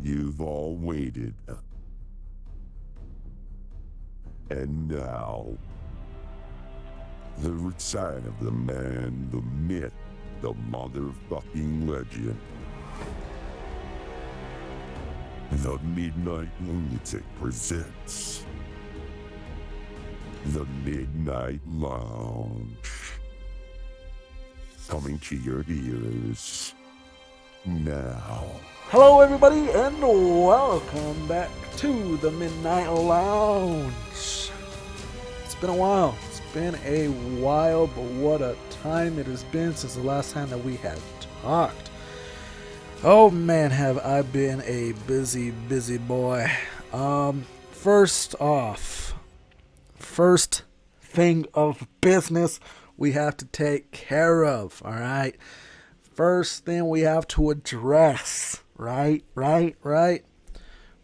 You've all waited. And now, the return of the man, the myth, the motherfucking legend. The Midnight Lunatic presents the Midnight Lounge. Coming to your ears now. Hello everybody and welcome back to the Midnight Lounge. It's been a while. It's been a while, but what a time it has been since the last time that we had talked. Oh man, have I been a busy boy. First thing of business we have to take care of, alright? First thing we have to address, right?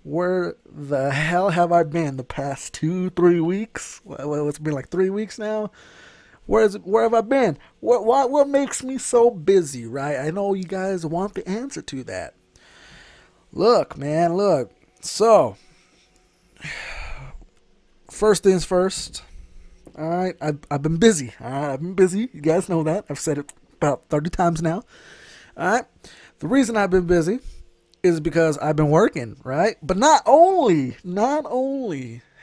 Where the hell have I been the past 2-3 weeks? Well, it's been like 3 weeks now. Where have I been? What makes me so busy, right? I know you guys want the answer to that. Look. So, first things first. All right, I've been busy. All right, I've been busy. You guys know that. I've said it about 30 times now. All right. The reason I've been busy is because I've been working, right? But not only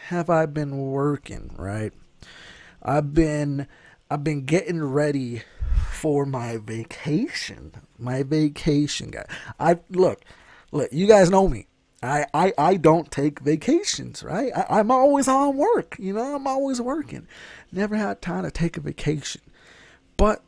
have I been working, right? I've been getting ready for my vacation. My vacation, guys. Look, you guys know me. I don't take vacations, right? I'm always on work, I'm always working. Never had time to take a vacation. But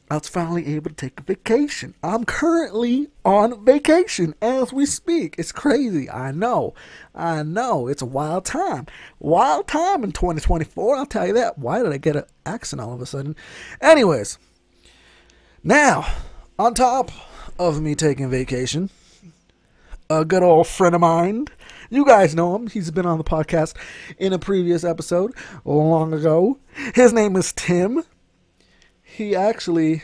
I was finally able to take a vacation. I'm currently on vacation as we speak. It's crazy. I know. It's a wild time. Wild time in 2024. I'll tell you that. Why did I get an accent all of a sudden? Anyways, now, on top of me taking vacation, a good old friend of mine, you guys know him. He's been on the podcast in a previous episode long ago. His name is Tim. He actually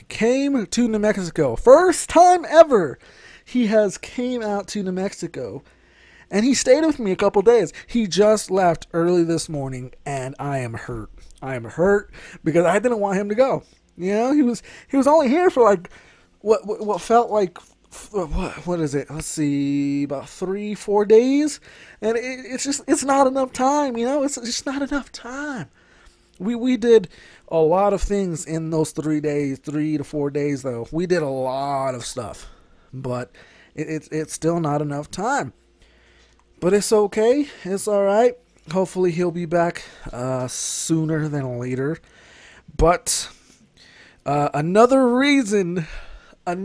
came to New Mexico. First time ever he has came out to New Mexico. And he stayed with me a couple days. He just left early this morning and I am hurt. I am hurt because I didn't want him to go. He was only here for like what felt like what is it? Let's see, about 3-4 days. And it's not enough time, it's just not enough time. We did a lot of things in those 3 to 4 days, though. We did a lot of stuff, but it's still not enough time. But it's okay. It's all right. Hopefully he'll be back sooner than later. But another reason I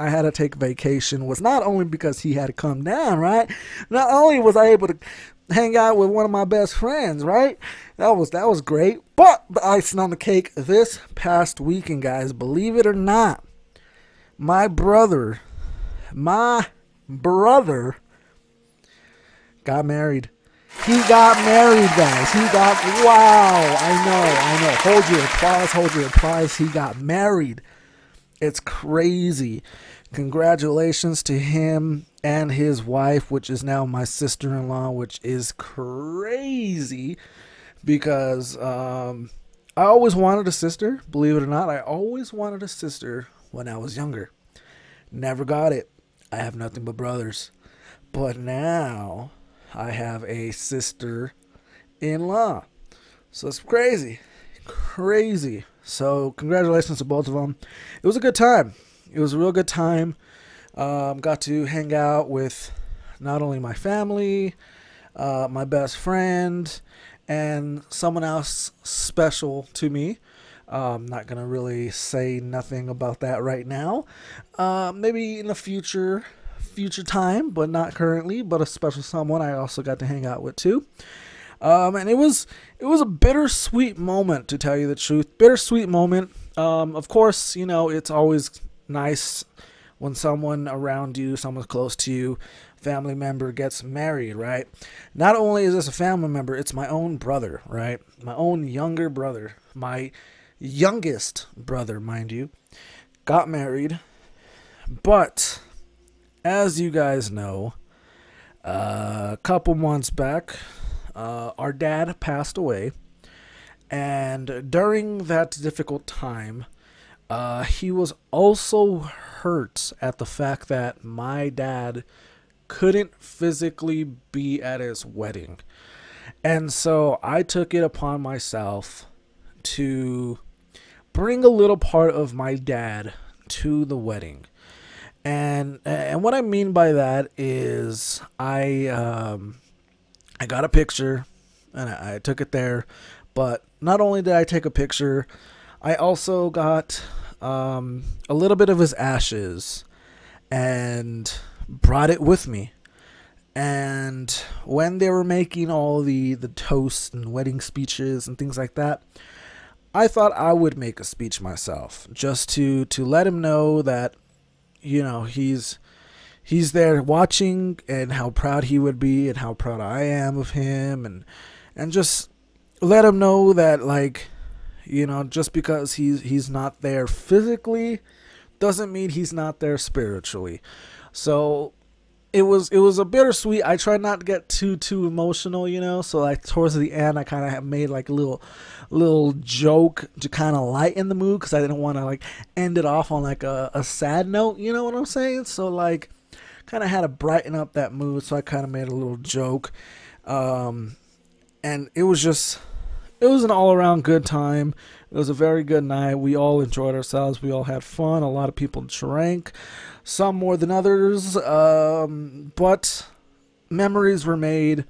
had to take vacation was not only because he had to come down, right? Not only was I able to hang out with one of my best friends, right? That was great. But the icing on the cake this past weekend, guys, believe it or not, my brother got married. He got married, guys. Wow, I know. Hold your applause. He got married. It's crazy. Congratulations to him and his wife, which is now my sister-in-law, which is crazy because I always wanted a sister. Believe it or not, I always wanted a sister when I was younger. Never got it. I have nothing but brothers. But now I have a sister-in-law. So it's crazy. So congratulations to both of them. It was a good time. It was a real good time. Got to hang out with not only my family, my best friend, and someone else special to me. I'm not going to really say nothing about that right now. Maybe in a future time, but not currently, but a special someone I also got to hang out with too. And it was a bittersweet moment, to tell you the truth. Bittersweet moment. Of course, it's always nice when someone around you, someone close to you, family member gets married, right? Not only is this a family member, it's my own brother, right? My own younger brother, my youngest brother, mind you, got married. But as you guys know, a couple months back, our dad passed away. And during that difficult time, he was also hurt at the fact that my dad couldn't physically be at his wedding. And so I took it upon myself to bring a little part of my dad to the wedding. And what I mean by that is I got a picture and I took it there, but not only did I take a picture, I also got a little bit of his ashes and brought it with me. And when they were making all the toasts and wedding speeches and things like that, I thought I would make a speech myself, just to let him know that, you know, he's there watching and how proud he would be and how proud I am of him, and just let him know that, like, you know, just because he's not there physically doesn't mean he's not there spiritually. So it was a bittersweet. I tried not to get too emotional, you know. So like towards the end, I kind of made like a little joke to kind of lighten the mood, because I didn't want to like end it off on like a sad note. You know what I'm saying? So like kind of had to brighten up that mood. So I kind of made a little joke, and it was an all around good time. It was a very good night. We all enjoyed ourselves. We all had fun. A lot of people drank, some more than others, but memories were made.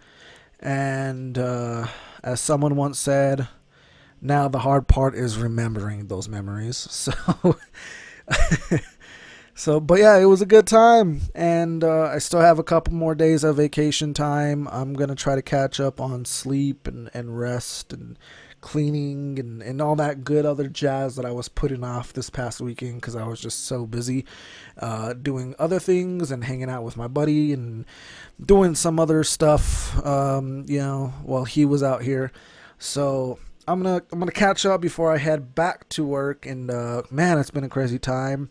And as someone once said, now the hard part is remembering those memories. But yeah, it was a good time. And I still have a couple more days of vacation time. I'm going to try to catch up on sleep and rest and cleaning and all that good other jazz that I was putting off this past weekend, because I was just so busy doing other things and hanging out with my buddy and doing some other stuff, you know, while he was out here. So I'm gonna catch up before I head back to work. And man, it's been a crazy time.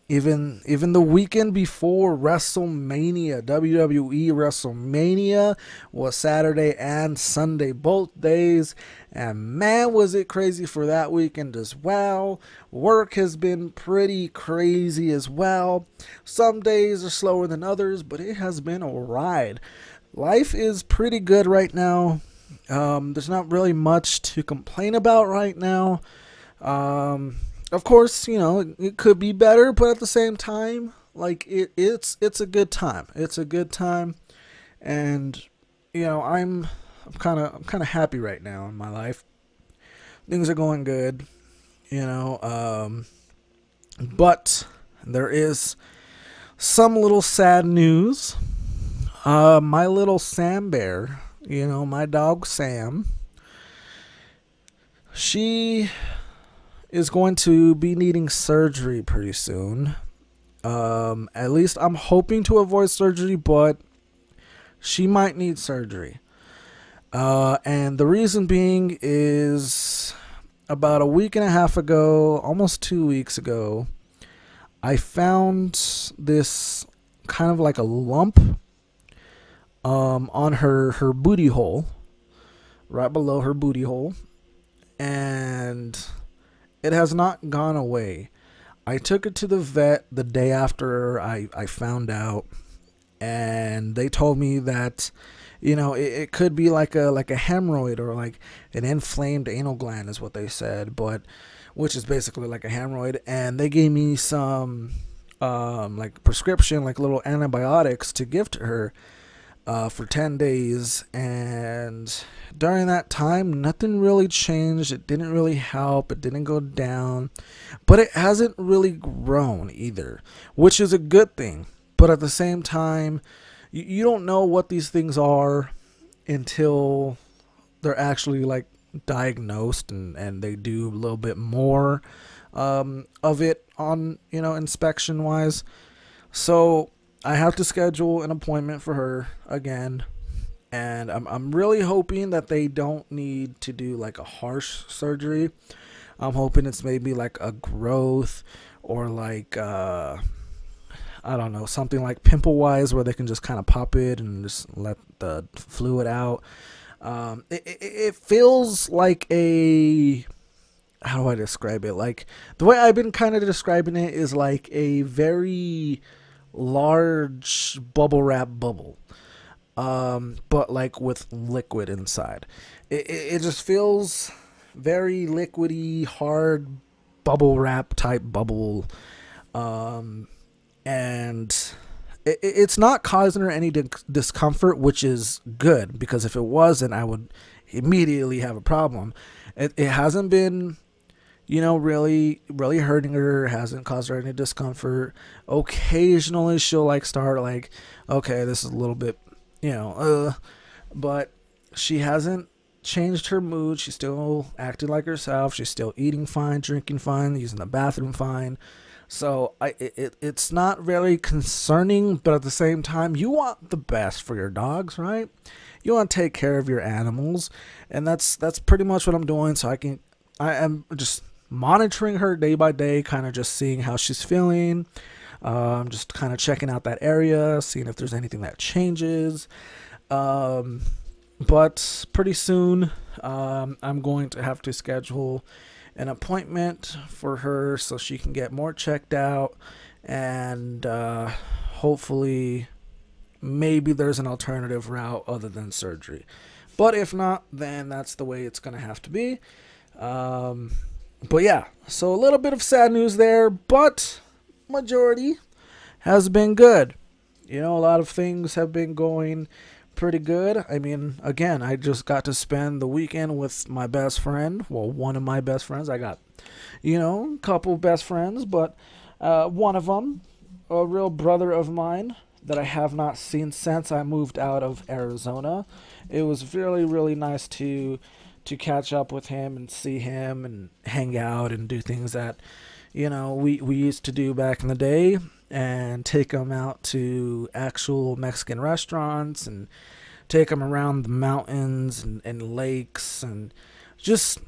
Even the weekend before WrestleMania, WWE WrestleMania, was Saturday and Sunday, both days, and man, was it crazy for that weekend as well. Work has been pretty crazy as well. Some days are slower than others, but it has been a ride. Life is pretty good right now. There's not really much to complain about right now. Of course, you know, it could be better, but at the same time, like it's a good time. It's a good time, and you know, I'm kind of happy right now in my life. Things are going good, you know. But there is some little sad news. My little Sam Bear, you know, my dog Sam, she is going to be needing surgery pretty soon. At least I'm hoping to avoid surgery, but she might need surgery. And the reason being is about a week and a half ago, almost 2 weeks ago, I found this kind of like a lump on her booty hole, right below her booty hole. And it has not gone away. I took it to the vet the day after I found out, and they told me that, you know, it could be like a hemorrhoid, or like an inflamed anal gland is what they said, but which is basically like a hemorrhoid. And they gave me some like prescription, like little antibiotics to give to her for 10 days. And during that time, nothing really changed. It didn't really help. It didn't go down, but it hasn't really grown either, which is a good thing. But at the same time, you don't know what these things are until they're actually like diagnosed, and they do a little bit more of it on, you know, inspection wise. So I have to schedule an appointment for her again, and I'm really hoping that they don't need to do like a harsh surgery. I'm hoping it's maybe like a growth, or like I don't know, something like pimple wise where they can just kind of pop it and just let the fluid out. It feels like a, how do I describe it? Like, the way I've been kind of describing it is like a very large bubble wrap bubble, but like with liquid inside. It just feels very liquidy, hard bubble wrap type bubble, and it's not causing her any discomfort, which is good, because if it wasn't, I would immediately have a problem. It hasn't been, really hurting her, hasn't caused her any discomfort. Occasionally she'll like start like, okay, this is a little bit, but she hasn't changed her mood. She's still acting like herself. She's still eating fine, drinking fine, using the bathroom fine. So it's not very concerning, but at the same time, you want the best for your dogs, right? You want to take care of your animals, and that's pretty much what I'm doing. So I am just monitoring her day by day, kind of just seeing how she's feeling, just kind of checking out that area, seeing if there's anything that changes. But pretty soon, I'm going to have to schedule an appointment for her so she can get more checked out, and hopefully maybe there's an alternative route other than surgery. But if not, then that's the way it's going to have to be. But yeah, so a little bit of sad news there, but majority has been good. A lot of things have been going pretty good. I mean, again, I just got to spend the weekend with my best friend. Well, one of my best friends. I got, a couple best friends, but one of them, a real brother of mine that I have not seen since I moved out of Arizona. It was really, really nice to catch up with him and see him and hang out and do things that, we used to do back in the day, and take them out to actual Mexican restaurants and take them around the mountains and lakes, and just,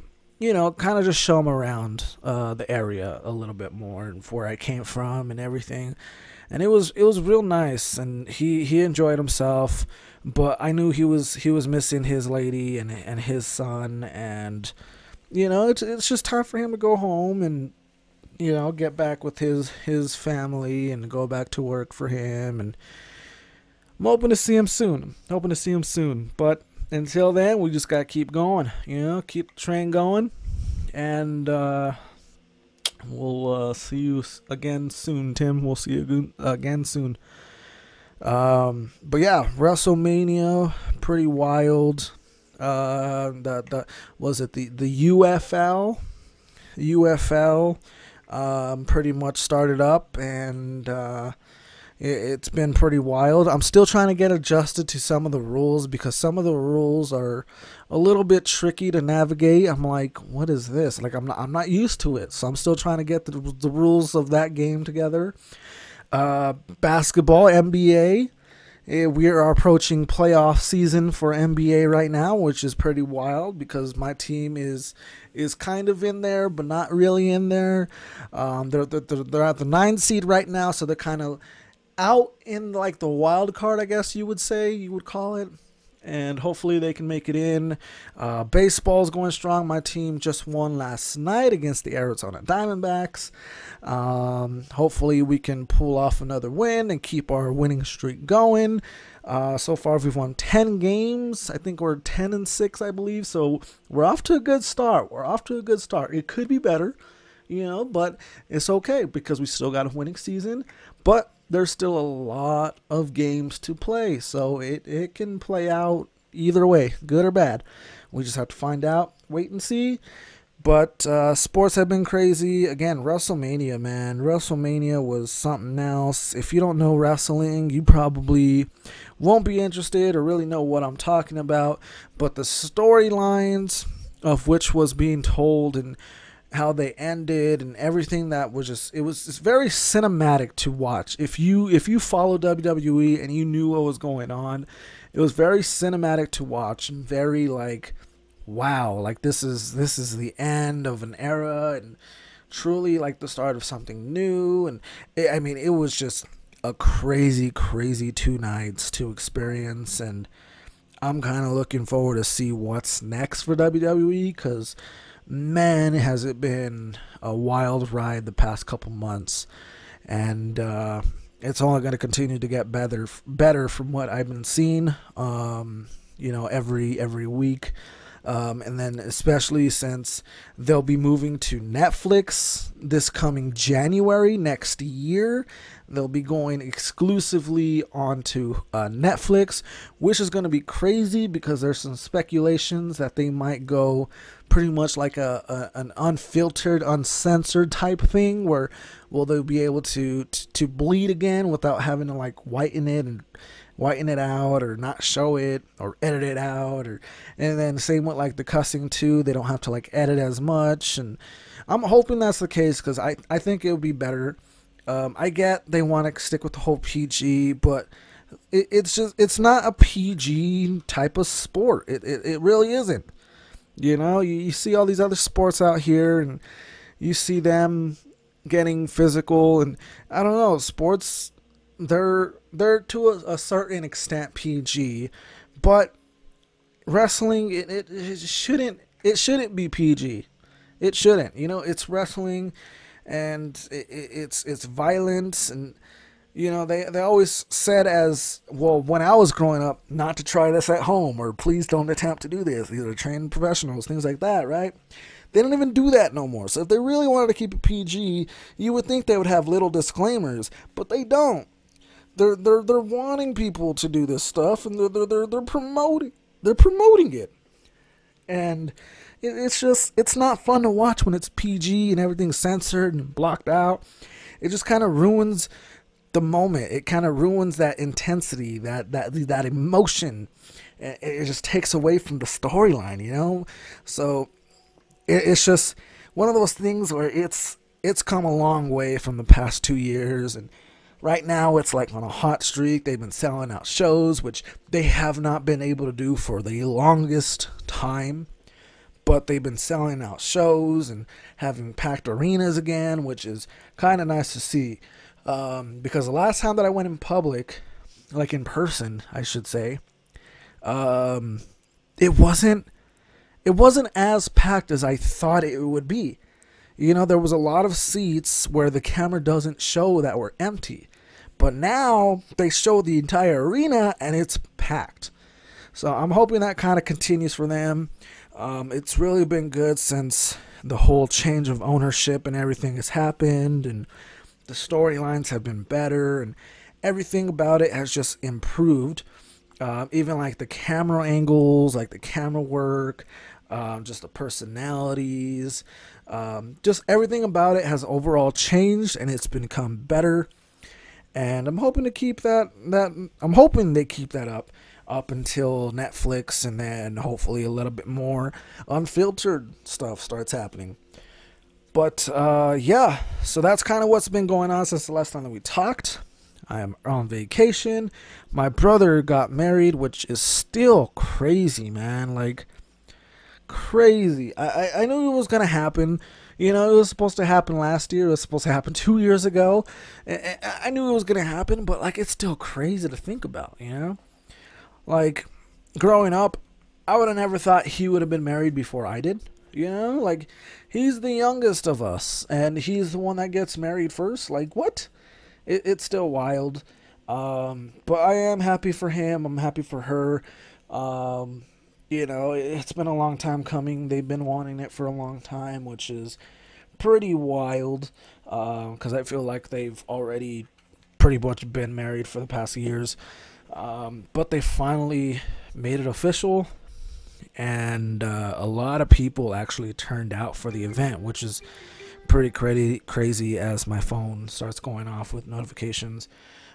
kind of just show them around the area a little bit more and where I came from and everything. And it was real nice, and he enjoyed himself, but I knew he was missing his lady and his son, and it's just time for him to go home and get back with his family and go back to work for him. And I'm hoping to see him soon. But until then, we just got to keep going, keep the train going. And we'll see you again soon, Tim. We'll see you again soon. But yeah, WrestleMania, pretty wild. Was it the UFL? Pretty much started up, and it's been pretty wild. I'm still trying to get adjusted to some of the rules, because some of the rules are a little bit tricky to navigate. I'm like, what is this? Like, I'm not used to it, so I'm still trying to get the rules of that game together. Basketball, NBA. We are approaching playoff season for NBA right now, which is pretty wild, because my team is kind of in there, but not really in there. They're at the 9 seed right now, so they're kind of out in like the wild card, I guess you would call it. And hopefully they can make it in. Baseball's going strong. My team just won last night against the Arizona Diamondbacks. Hopefully we can pull off another win and keep our winning streak going. So far we've won 10 games. I think we're 10-6, I believe. So we're off to a good start. It could be better, but it's okay, because we still got a winning season. But there's still a lot of games to play, so it can play out either way, good or bad. We just have to find out, wait and see. But sports have been crazy. Again, WrestleMania, man. WrestleMania was something else. If you don't know wrestling, you probably won't be interested or really know what I'm talking about. But the storylines of which was being told and how they ended and everything, that was it's very cinematic to watch. If you follow WWE and you knew what was going on, it was very cinematic to watch, and very like, wow, like this is the end of an era, and truly like the start of something new. And it was just a crazy, crazy 2 nights to experience, and I'm kind of looking forward to see what's next for WWE, because man, has it been a wild ride the past couple months, and it's only going to continue to get better from what I've been seeing. Every week. And then especially since they'll be moving to Netflix this coming January next year, they'll be going exclusively onto Netflix, which is going to be crazy because there's some speculations that they might go pretty much like an unfiltered, uncensored type thing, where they'll be able to bleed again without having to like whiten it out or not show it or edit it out, and then same with like the cussing too. They don't have to like edit as much, and I'm hoping that's the case because I think it would be better. I get they want to stick with the whole PG, but it's not a PG type of sport. It really isn't. You see all these other sports out here, and you see them getting physical, and I don't know, sports, they're to a certain extent PG, but wrestling, it shouldn't be PG. It shouldn't. It's wrestling, and it's violence, and they always said, as well, when I was growing up, not to try this at home, or please don't attempt to do this. These are trained professionals, things like that, right? They don't even do that no more. So if they really wanted to keep it PG, you would think they would have little disclaimers, but they don't. They're wanting people to do this stuff, and they're promoting it, and it's not fun to watch when it's PG and everything's censored and blocked out. It just kind of ruins the moment. It kind of ruins that intensity, that emotion. It just takes away from the storyline, So it's just one of those things where it's come a long way from the past 2 years, and right now it's like on a hot streak. They've been selling out shows, which they have not been able to do for the longest time, but they've been selling out shows and having packed arenas again, which is kind of nice to see. Because the last time that I went in public, like in person, I should say, it wasn't as packed as I thought it would be. There was a lot of seats where the camera doesn't show that were empty, but now they show the entire arena and it's packed. So I'm hoping that kind of continues for them. It's really been good since the whole change of ownership and everything has happened, and the storylines have been better, and everything about it has just improved. Even like the camera angles, like the camera work, just the personalities, just everything about it has overall changed, and it's become better. And I'm hoping to keep that. I'm hoping they keep that up until Netflix, and then hopefully a little bit more unfiltered stuff starts happening. But yeah, so that's kind of what's been going on since the last time that we talked. I am on vacation. My brother got married, which is still crazy, man. Like, crazy. I knew it was going to happen. It was supposed to happen last year. It was supposed to happen 2 years ago. I knew it was going to happen, but, like, it's still crazy to think about, Like, growing up, I would have never thought he would have been married before I did. Like, he's the youngest of us, and he's the one that gets married first. Like, what? It's still wild. But I am happy for him. I'm happy for her. It's been a long time coming. They've been wanting it for a long time, which is pretty wild. Because I feel like they've already pretty much been married for the past years. But they finally made it official. And a lot of people actually turned out for the event, which is pretty crazy as my phone starts going off with notifications.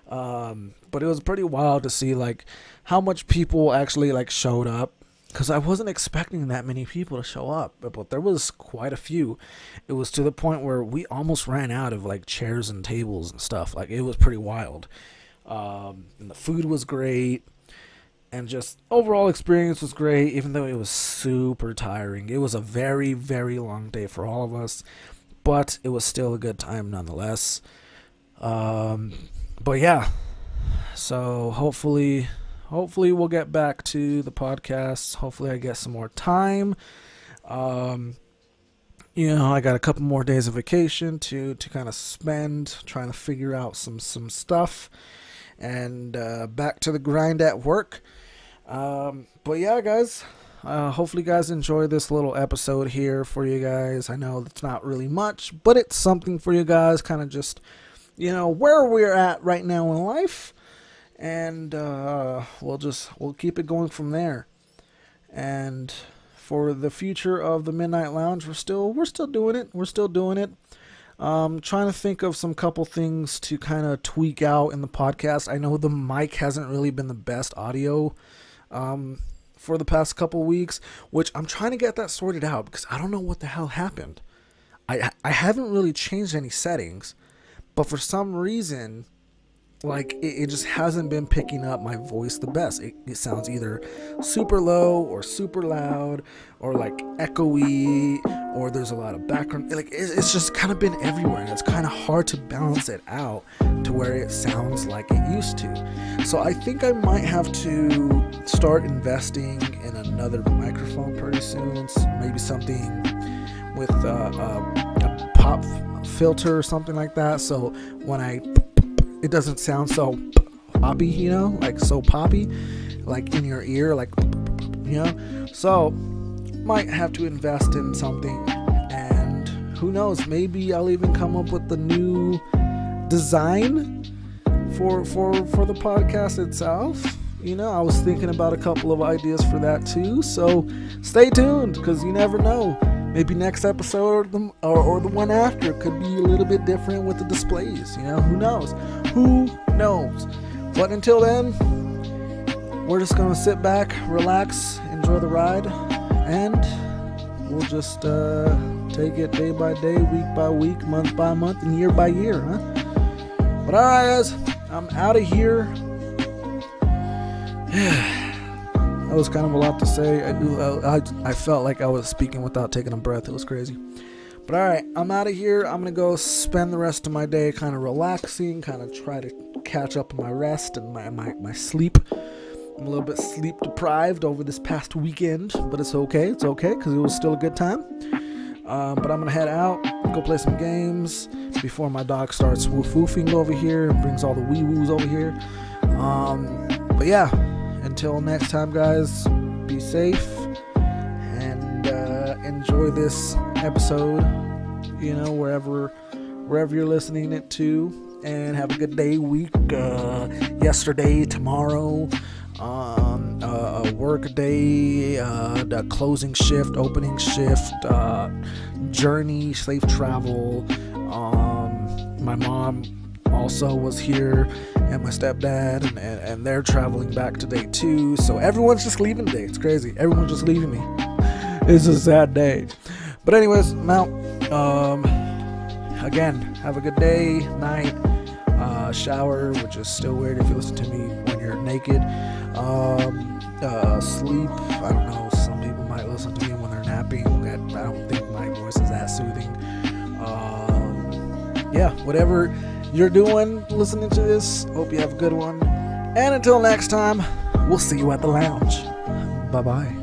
But it was pretty wild to see like how much people actually like showed up, because I wasn't expecting that many people to show up, but there was quite a few. It was to the point where we almost ran out of like chairs and tables and stuff. Like, it was pretty wild. And the food was great. And just overall experience was great, even though it was super tiring. It was a very, very long day for all of us, but it was still a good time nonetheless. But yeah, so hopefully we'll get back to the podcast. Hopefully I get some more time. I got a couple more days of vacation to kind of spend trying to figure out some stuff, and back to the grind at work. But yeah, guys, hopefully you guys enjoy this little episode here for you guys. I know it's not really much, but it's something for you guys, kind of just, where we're at right now in life, and we'll keep it going from there. And for the future of the Midnight Lounge, we're still doing it. We're still doing it. Trying to think of some couple things to kind of tweak out in the podcast. I know the mic hasn't really been the best audio for the past couple weeks, which I'm trying to get that sorted out because I don't know what the hell happened. I haven't really changed any settings, but for some reason, like, it just hasn't been picking up my voice the best. It sounds either super low or super loud or like echoey, or there's a lot of background. Like, it's just kind of been everywhere, and it's kind of hard to balance it out to where it sounds like it used to. So I think I might have to start investing in another microphone pretty soon. Maybe something with a pop filter or something like that. So when it doesn't sound so poppy, like so poppy, like in your ear, like, so might have to invest in something, and who knows, maybe I'll even come up with the new design for the podcast itself. I was thinking about a couple of ideas for that too, so stay tuned, because you never know. Maybe next episode or the one after could be a little bit different with the displays. Who knows? Who knows? But until then, we're just going to sit back, relax, enjoy the ride, and we'll just take it day by day, week by week, month by month, and year by year, huh? But alright, guys, I'm out of here. That was kind of a lot to say. I felt like I was speaking without taking a breath. It was crazy. But alright, I'm out of here. I'm going to go spend the rest of my day kind of relaxing, kind of try to catch up on my rest and my sleep. I'm a little bit sleep deprived over this past weekend, but it's okay. It's okay, because it was still a good time. But I'm going to head out, go play some games before my dog starts woof-woofing over here and brings all the wee-woos over here. But yeah. Until next time, guys, be safe and enjoy this episode, wherever you're listening it to, and have a good day, week, yesterday, tomorrow, a work day, the closing shift, opening shift, journey, safe travel. My mom also was here, and my stepdad, and they're traveling back today too, so everyone's just leaving today. It's crazy. Everyone's just leaving me. It's a sad day. But anyways, I'm out. Again, have a good day, night, shower, which is still weird if you listen to me when you're naked. Sleep, I don't know, some people might listen to me when they're napping. I don't think my voice is that soothing. Yeah, whatever you're doing listening to this, hope you have a good one, and until next time, we'll see you at the lounge. Bye bye.